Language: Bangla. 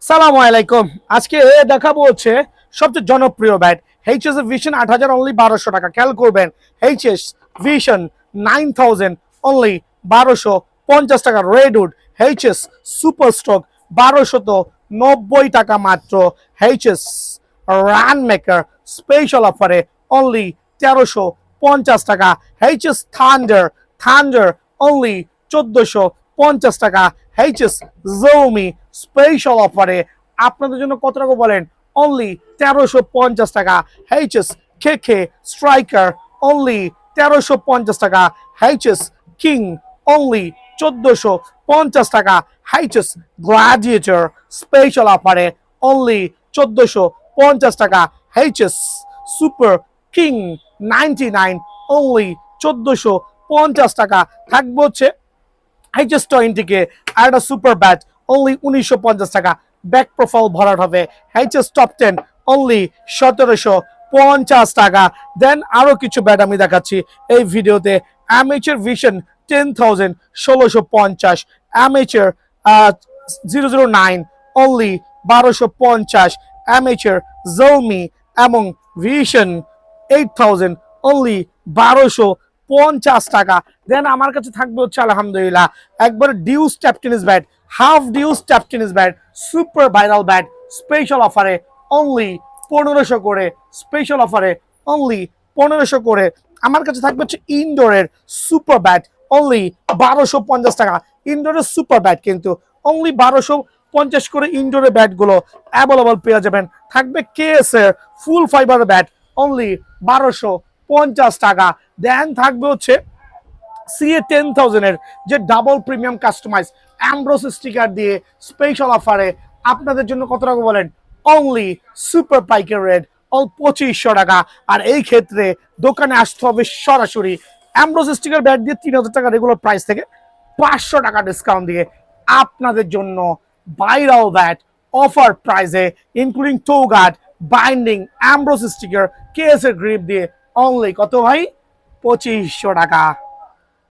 সালামু আলাইকুম। আজকে দেখাবো হচ্ছে সবচেয়ে জনপ্রিয় ব্যাট এইচএস ভিশন ৮,০০০ অনলি ১২০০ টাকা। খেয়াল করবেন এইচএস ভিশন ৯,০০০ অনলি ১২৫০ টাকা। রেডউড এইচএস সুপার স্টক ১২৯০ টাকা মাত্র। এইচএস রান মেকার স্পেশাল অফারে অনলি ১৩৫০ টাকা। এইচএস থান্ডার থান্ডার অনলি ১৪৫০ টাকা। এইচএস জৌমি স্পেশাল অফারে আপনাদের জন্য কত টাকা বলেন? অনলি ১৩৫০ টাকা। এইচএস কে স্ট্রাইকার অনলি ১৩৫০ টাকা। এইচএস কিং অনলি ১৪৫০ টাকা। এইচএস গ্ল্যাডিয়েটর স্পেশাল অফারে অনলি ১৪৫০ টাকা। এইচএস সুপার কিং 99 অনলি ১৪৫০ টাকা। থাকবে হচ্ছে এইচএস 20 আর একটা সুপার ব্যাট অনলি ১৯৫০ টাকা। ব্যাক প্রোফাইল ভরাট হবে। এইচএস টপ 10 অনলি ১৭৫০ টাকা। দেন আরো কিছু ব্যাট আমি দেখাচ্ছি এই ভিডিওতে। Amateur vision 10,000 ১৬৫০। Amateur 009 only ১২৫০। Amateur জৌমি এবং ভিশন 8,000 অনলি ১২৫০ টাকা। দেন আমার কাছে থাকবে হচ্ছে আলহামদুলিল্লাহ একবার dues tap tennis bat, half dues tap tennis bat, super viral bat special অফারে অনলি ১৫০০ করে। স্পেশাল অফারে অনলি ১৫০০ করে। আমার কাছে থাকবে হচ্ছে ইনডোরের সুপার ব্যাট অনলি ১২৫০ টাকা। ইনডোরের সুপার ব্যাট কিন্তু অনলি ১২৫০ করে। ইনডোরের ব্যাটগুলো অ্যাভেলেবল পেয়ে যাবেন। থাকবে কেএস এর ফুল ফাইবার ব্যাট অনলি ১২৫০ টাকা। দেন থাকবে হচ্ছে সিএ 10,000 এর যে double premium customise embossed sticker দিয়ে স্পেশাল অফারে আপনাদের জন্য কত টাকা বলেন? অনলি সুপার পাইকার রেট অল ২৫০০ টাকা। আর এই ক্ষেত্রে দোকানে আসতে হবে সরাসরি। অ্যামব্রোস স্টিকার ব্যাট দিয়ে ৩,০০০ টাকা রেগুলার প্রাইস থেকে ৫০০ টাকা ডিসকাউন্ট দিয়ে আপনাদের জন্য ভাইরাল ব্যাট অফার প্রাইসে including toe guard, binding, embossed sticker, KS এর গ্রিপ দিয়ে অনলি কত ভাই? ২৫০০ টাকা।